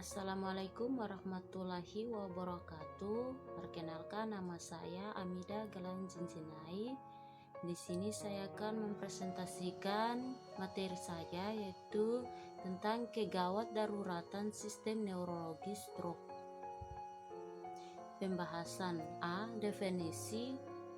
Assalamualaikum warahmatullahi wabarakatuh. Perkenalkan, nama saya Amida Galang Jinjinai. Di sini saya akan mempresentasikan materi saya, yaitu tentang kegawat daruratan sistem neurologi stroke. Pembahasan A.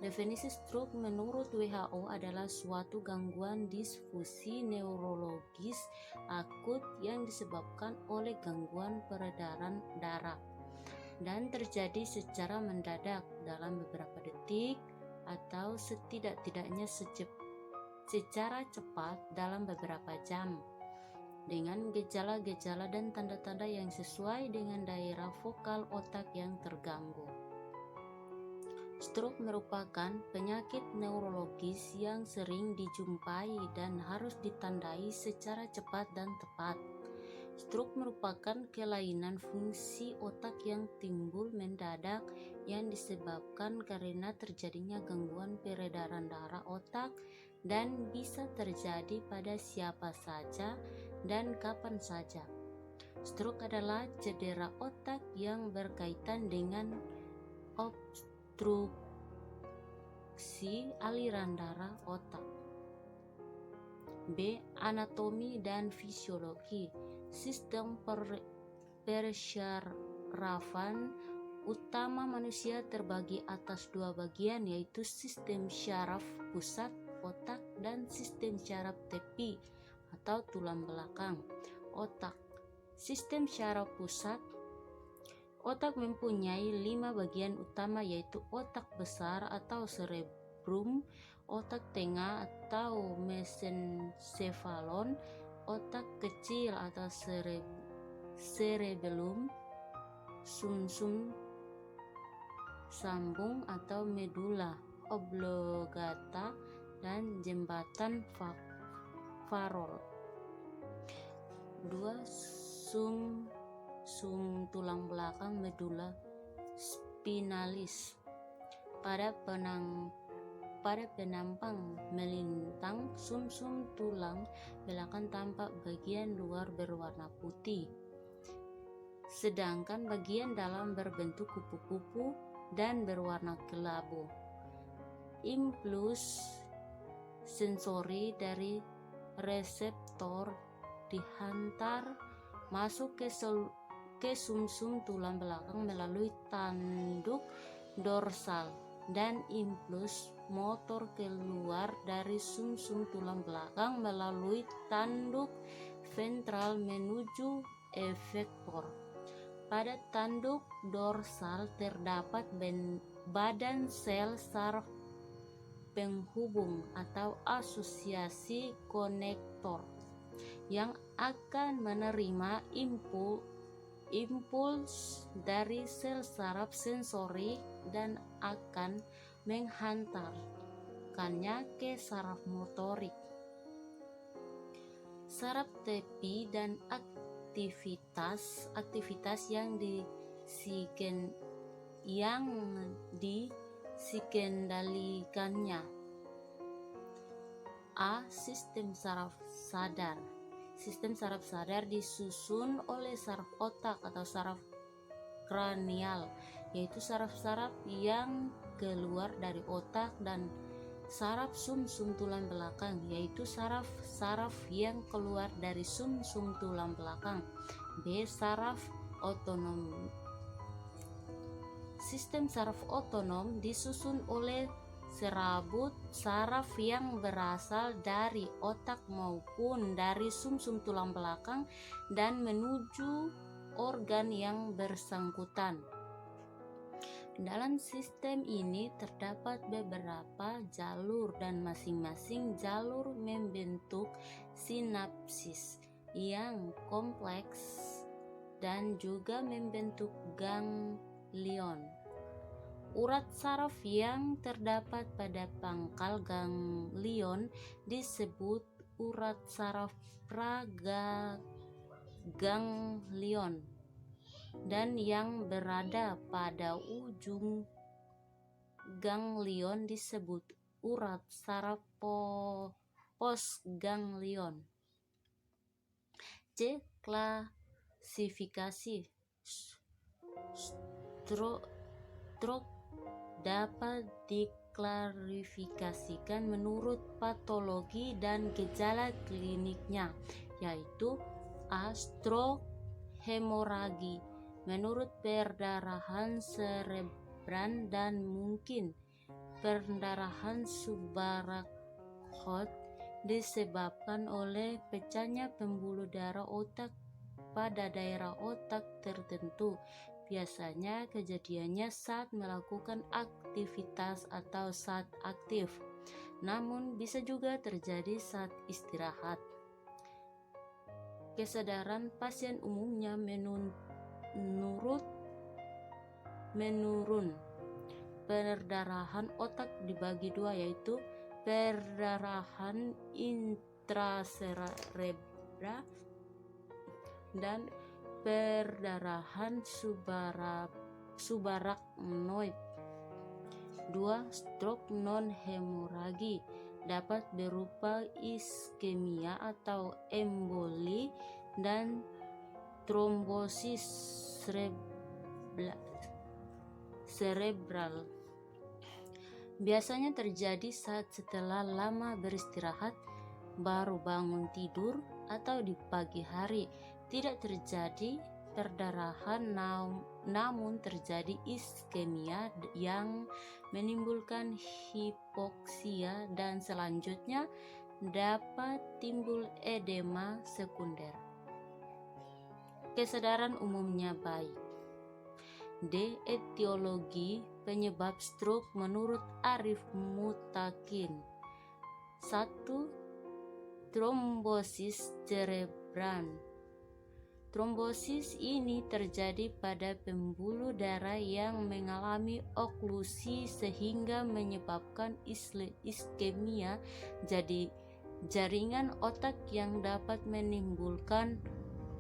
Definisi stroke menurut WHO adalah suatu gangguan disfusi neurologis akut yang disebabkan oleh gangguan peredaran darah dan terjadi secara mendadak dalam beberapa detik atau setidak-tidaknya secara cepat dalam beberapa jam, dengan gejala-gejala dan tanda-tanda yang sesuai dengan daerah vokal otak yang terganggu. Stroke merupakan penyakit neurologis yang sering dijumpai dan harus ditandai secara cepat dan tepat. Stroke merupakan kelainan fungsi otak yang timbul mendadak yang disebabkan karena terjadinya gangguan peredaran darah otak dan bisa terjadi pada siapa saja dan kapan saja. Stroke adalah cedera otak yang berkaitan dengan obstruksi aliran darah otak. B. Anatomi dan fisiologi. Sistem persyarafan utama manusia terbagi atas dua bagian, yaitu sistem syaraf pusat otak dan sistem syaraf tepi atau tulang belakang otak. Sistem syaraf pusat otak mempunyai 5 bagian utama, yaitu otak besar atau cerebrum, otak tengah atau mesencephalon, otak kecil atau cerebellum, sumsum sambung atau medulla oblongata, dan jembatan Farol. 2. Sum tulang belakang medulla spinalis. Pada penampang melintang sum-sum tulang belakang tampak bagian luar berwarna putih, sedangkan bagian dalam berbentuk kupu-kupu dan berwarna kelabu. Impuls sensori dari reseptor dihantar masuk ke sumsum tulang belakang melalui tanduk dorsal, dan impuls motor keluar dari sumsum tulang belakang melalui tanduk ventral menuju efektor. Pada tanduk dorsal terdapat badan sel saraf penghubung atau asosiasi konektor yang akan menerima impuls dari sel saraf sensori dan akan menghantarkannya ke saraf motorik. Saraf tepi dan aktivitas yang dikendalikannya. A. Sistem saraf sadar. Sistem saraf sadar disusun oleh saraf otak atau saraf kranial, yaitu saraf-saraf yang keluar dari otak, dan saraf sumsum tulang belakang, yaitu saraf-saraf yang keluar dari sumsum tulang belakang. B. Saraf otonom. Sistem saraf otonom disusun oleh serabut saraf yang berasal dari otak maupun dari sumsum tulang belakang dan menuju organ yang bersangkutan. Dalam sistem ini terdapat beberapa jalur dan masing-masing jalur membentuk sinapsis yang kompleks dan juga membentuk ganglion. Urat saraf yang terdapat pada pangkal ganglion disebut urat saraf praganglion, dan yang berada pada ujung ganglion disebut urat saraf postganglion. C. klasifikasi. Stroke dapat diklarifikasikan menurut patologi dan gejala kliniknya, yaitu A. Stroke hemoragi menurut perdarahan cerebral dan mungkin perdarahan subaraknoid disebabkan oleh pecahnya pembuluh darah otak pada daerah otak tertentu. Biasanya kejadiannya saat melakukan aktivitas atau saat aktif, namun bisa juga terjadi saat istirahat. Kesadaran pasien umumnya menurun. Perdarahan otak dibagi dua, yaitu perdarahan intracerebral dan perdarahan subaraknoid. 2. Stroke non-hemoragi dapat berupa iskemia atau emboli dan trombosis cerebral. Biasanya terjadi saat setelah lama beristirahat, baru bangun tidur, atau di pagi hari. Tidak terjadi perdarahan, namun terjadi iskemia yang menimbulkan hipoksia, dan selanjutnya dapat timbul edema sekunder. Kesadaran umumnya baik. D. Etiologi penyebab stroke menurut Arif Mutakin. 1. Trombosis cerebral. Trombosis ini terjadi pada pembuluh darah yang mengalami oklusi sehingga menyebabkan iskemia, jadi jaringan otak yang dapat menimbulkan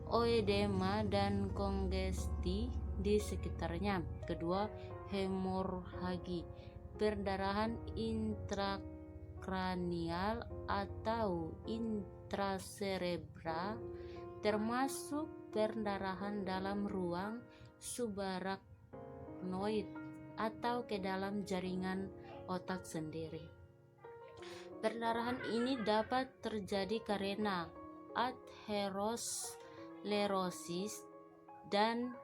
oedema dan kongesti di sekitarnya. Kedua, hemoragi, perdarahan intrakranial atau intracerebral, termasuk perdarahan dalam ruang subaraknoid atau ke dalam jaringan otak sendiri. Perdarahan ini dapat terjadi karena atherosklerosis dan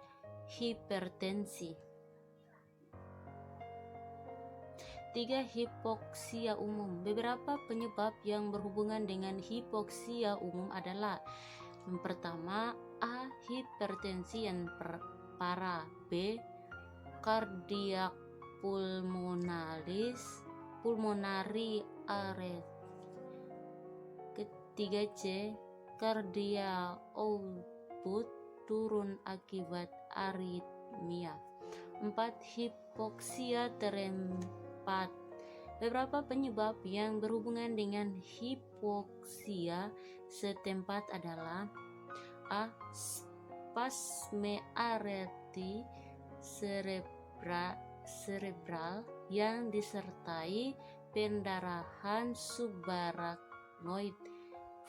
hipertensi. 3. Hipoksia umum. Beberapa penyebab yang berhubungan dengan hipoksia umum adalah: yang pertama, A. Hipertensi yang parah. B. Kardiak pulmonari arrest. Ketiga, C. Kardiak output turun akibat aritmia. 4. Hipoksia terempat. Beberapa penyebab yang berhubungan dengan hipoksia setempat adalah: A. Spasme artery cerebral yang disertai pendarahan subaraknoid,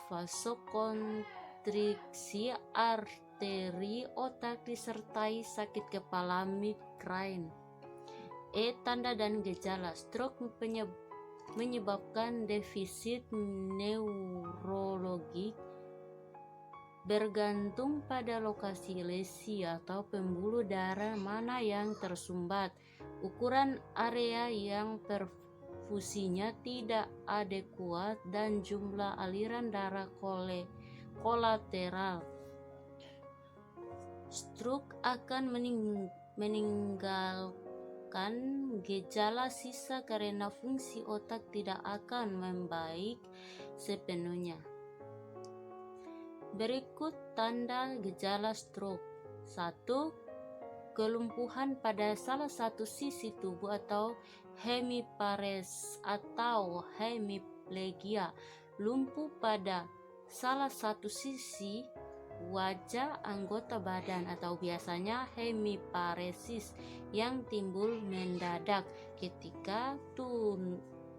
vasokonstriksi arteri otak disertai sakit kepala migrain. E. Tanda dan gejala stroke menyebabkan defisit neurologik bergantung pada lokasi lesi atau pembuluh darah mana yang tersumbat, ukuran area yang perfusinya tidak adekuat, dan jumlah aliran darah kolateral. Stroke akan meninggalkan gejala sisa karena fungsi otak tidak akan membaik sepenuhnya. Berikut tanda gejala stroke. 1. Kelumpuhan pada salah satu sisi tubuh atau hemiparesis atau hemiplegia, lumpuh pada salah satu sisi wajah, anggota badan, atau biasanya hemiparesis yang timbul mendadak ketika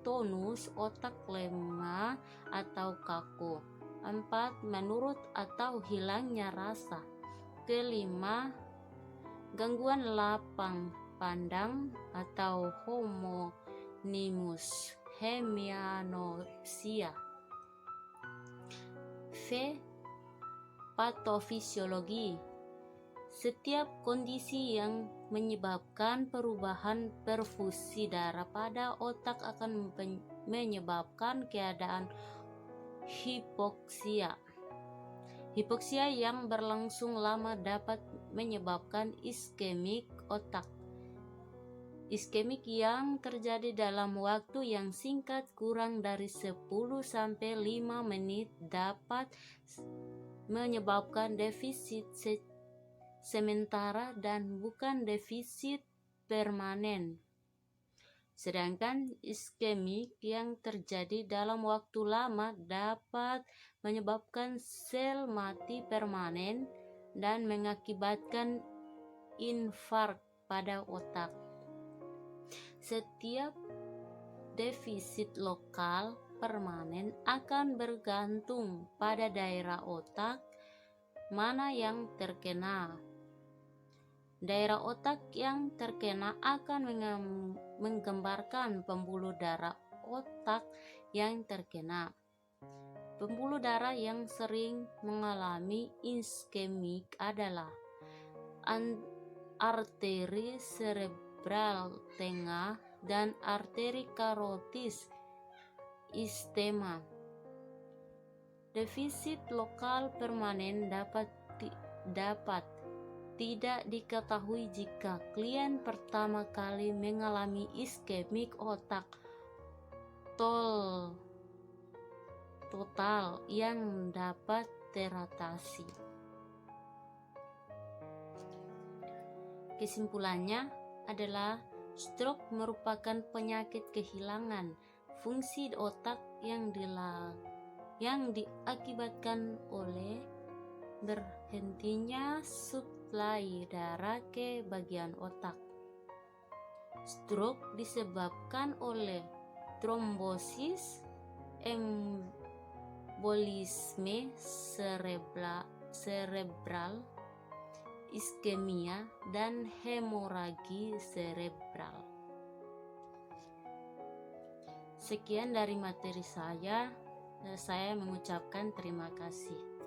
tonus otak lemah atau kaku. 4. Menurut atau hilangnya rasa. kelima, gangguan lapang pandang atau homonimus hemianopsia. V. Patofisiologi. Setiap kondisi yang menyebabkan perubahan perfusi darah pada otak akan menyebabkan keadaan hipoksia. Hipoksia yang berlangsung lama dapat menyebabkan iskemik otak. Iskemik yang terjadi dalam waktu yang singkat kurang dari 10-5 menit dapat menyebabkan defisit sementara dan bukan defisit permanen. Sedangkan iskemik yang terjadi dalam waktu lama dapat menyebabkan sel mati permanen dan mengakibatkan infark pada otak. Setiap defisit lokal permanen akan bergantung pada daerah otak mana yang terkena. Daerah otak yang terkena akan menggambarkan pembuluh darah otak yang terkena. Pembuluh darah yang sering mengalami iskemik adalah arteri serebral tengah dan arteri karotis istema. Defisit lokal permanen dapat tidak diketahui jika klien pertama kali mengalami iskemik otak total yang dapat teratasi. Kesimpulannya adalah stroke merupakan penyakit kehilangan fungsi otak yang diakibatkan oleh berhentinya suplai darah ke bagian otak. Stroke disebabkan oleh trombosis, embolisme cerebral, iskemia, dan hemoragi cerebral. Sekian dari materi saya mengucapkan terima kasih.